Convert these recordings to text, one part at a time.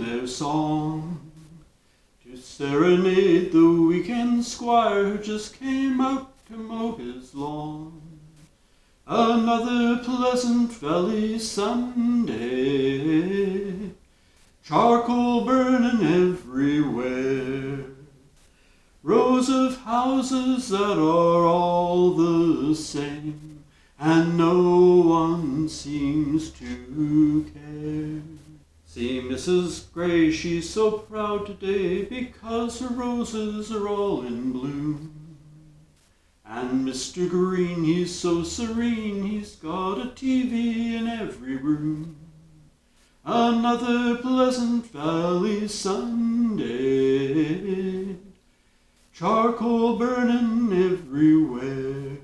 their song to serenade the weekend squire who just came out to mow his lawn. Another Pleasant Valley Sunday, charcoal burning everywhere, rows of houses that are all the same, and no one seems to care. See Mrs. Gray, she's so proud today because her roses are all in bloom. And Mr. Green, he's so serene, he's got a TV in every room. Another Pleasant Valley Sunday, charcoal burning everywhere,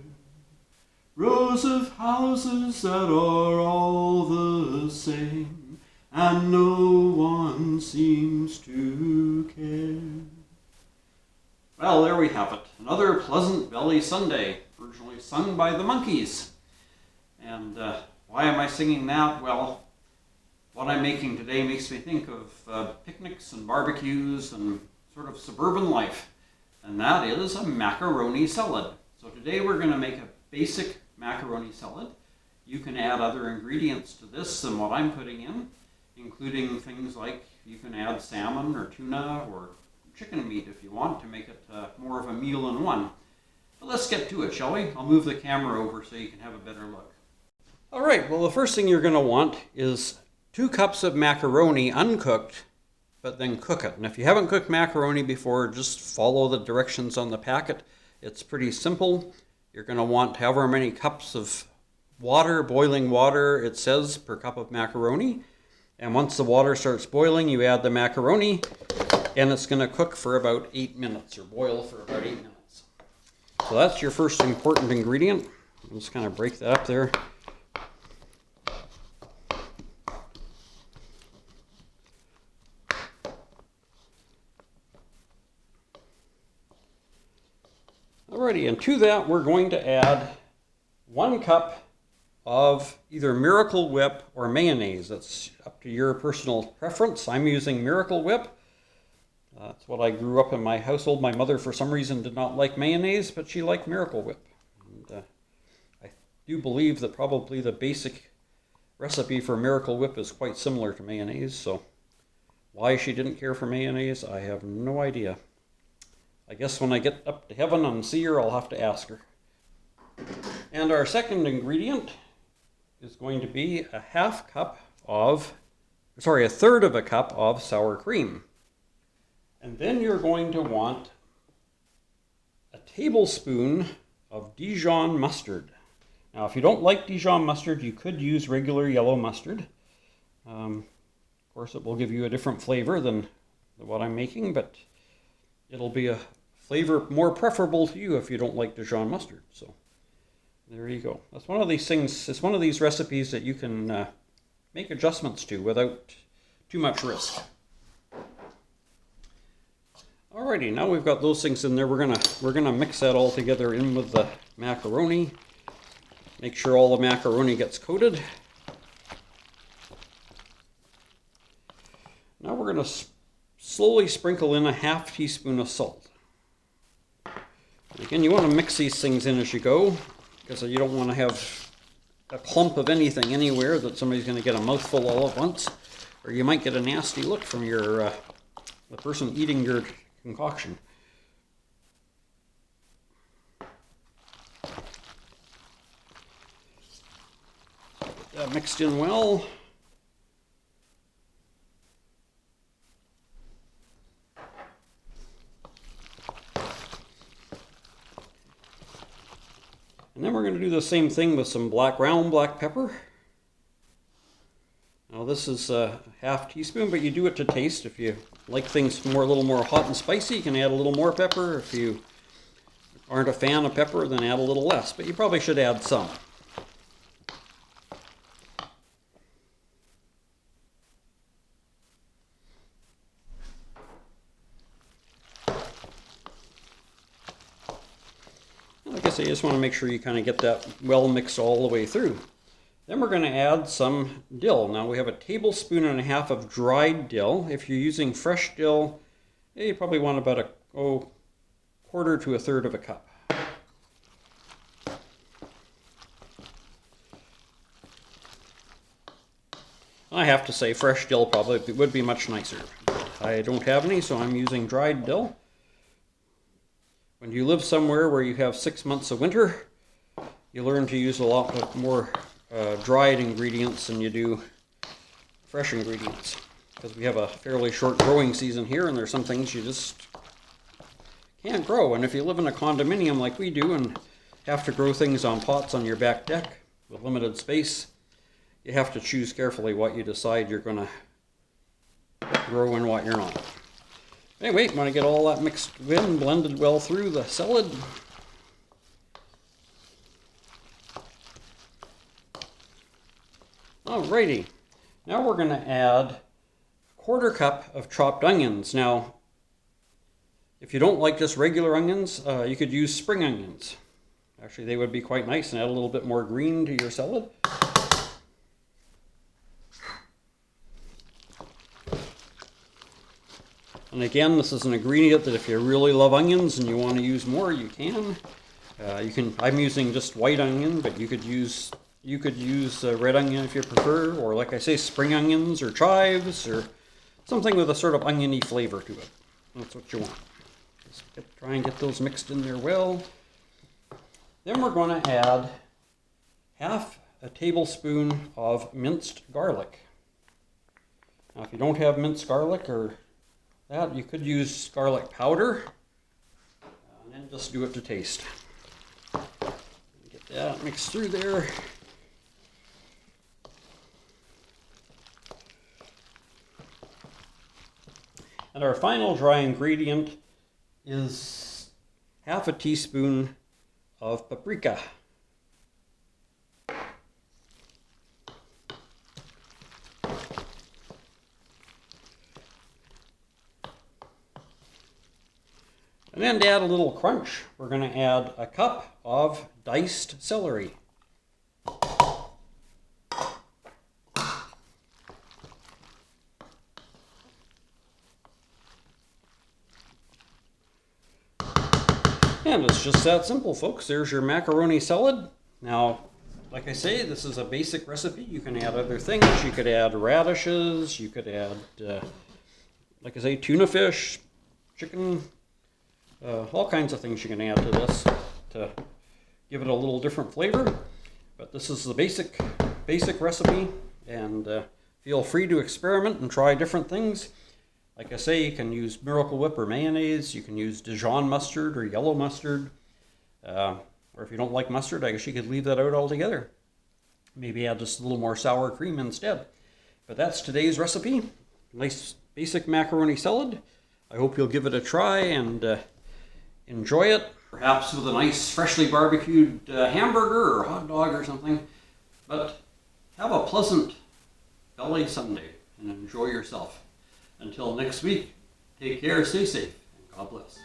rows of houses that are all the same, and no one seems to care. Well, there we have it. Another Pleasant Valley Sunday, originally sung by the Monkees. And why am I singing that? Well, what I'm making today makes me think of picnics and barbecues and sort of suburban life. And that is a macaroni salad. So today we're going to make a basic macaroni salad. You can add other ingredients to this than what I'm putting in, including things like you can add salmon or tuna or chicken meat if you want to make it more of a meal in one. But let's get to it, shall we? I'll move the camera over so you can have a better look. All right, well, the first thing you're going to want is 2 cups of macaroni uncooked, but then cook it. And if you haven't cooked macaroni before, just follow the directions on the packet. It's pretty simple. You're going to want however many cups of water, boiling water, it says, per cup of macaroni. And once the water starts boiling, you add the macaroni, and it's going to cook for about 8 minutes, or boil for about 8 minutes. So that's your first important ingredient. I'll just kind of break that up there. Alrighty, and to that we're going to add 1 cup of either Miracle Whip or mayonnaise. That's up to your personal preference. I'm using Miracle Whip. That's what I grew up in my household. My mother, for some reason, did not like mayonnaise, but she liked Miracle Whip. And I do believe that probably the basic recipe for Miracle Whip is quite similar to mayonnaise, so why she didn't care for mayonnaise, I have no idea. I guess when I get up to heaven and see her, I'll have to ask her. And our second ingredient is going to be a third of a cup of sour cream. And then you're going to want a tablespoon of Dijon mustard. Now, if you don't like Dijon mustard, you could use regular yellow mustard. Of course, it will give you a different flavor than what I'm making, but it'll be a flavor more preferable to you if you don't like Dijon mustard. So there you go. That's one of these things, it's one of these recipes that you can make adjustments to without too much risk. Alrighty, now we've got those things in there. We're gonna mix that all together in with the macaroni. Make sure all the macaroni gets coated. Now we're gonna slowly sprinkle in a ½ teaspoon of salt. And again, you want to mix these things in as you go, because you don't want to have a clump of anything anywhere that somebody's going to get a mouthful all at once, or you might get a nasty look from the person eating your concoction. Get that mixed in well. And then we're going to do the same thing with some ground black pepper. Now this is a ½ teaspoon, but you do it to taste. If you like things a little more hot and spicy, you can add a little more pepper. If you aren't a fan of pepper, then add a little less, but you probably should add some. Like I say, you just want to make sure you kind of get that well mixed all the way through. Then we're going to add some dill. Now we have 1.5 tablespoons of dried dill. If you're using fresh dill, you probably want about a quarter to a third of a cup. I have to say fresh dill probably would be much nicer. I don't have any, so I'm using dried dill. When you live somewhere where you have 6 months of winter, you learn to use a lot more dried ingredients than you do fresh ingredients, because we have a fairly short growing season here, and there's some things you just can't grow. And if you live in a condominium like we do and have to grow things on pots on your back deck with limited space, you have to choose carefully what you decide you're going to grow and what you're not. Anyway, want to get all that mixed in, blended well through the salad. Alrighty, now we're going to add 1/4 cup of chopped onions. Now, if you don't like just regular onions, you could use spring onions. Actually, they would be quite nice and add a little bit more green to your salad. And again, this is an ingredient that if you really love onions and you want to use more, you can. I'm using just white onion, but you could use red onion if you prefer, or like I say, spring onions or chives or something with a sort of oniony flavor to it. That's what you want. Just try and get those mixed in there well. Then we're going to add 1/2 tablespoon of minced garlic. Now, if you don't have minced garlic or that, you could use garlic powder, and then just do it to taste. Get that mixed through there. And our final dry ingredient is 1/2 teaspoon of paprika. And then to add a little crunch, we're going to add a cup of diced celery. And it's just that simple, folks. There's your macaroni salad. Now, like I say, this is a basic recipe. You can add other things. You could add radishes. You could add, like I say, tuna fish, chicken, all kinds of things you can add to this to give it a little different flavor. But this is the basic recipe, and feel free to experiment and try different things. Like I say, you can use Miracle Whip or mayonnaise. You can use Dijon mustard or yellow mustard. Or if you don't like mustard, I guess you could leave that out altogether. Maybe add just a little more sour cream instead. But that's today's recipe. Nice basic macaroni salad. I hope you'll give it a try and enjoy it. Perhaps with a nice freshly barbecued hamburger or hot dog or something. But have a pleasant belly Sunday and enjoy yourself. Until next week, take care, stay safe, and God bless.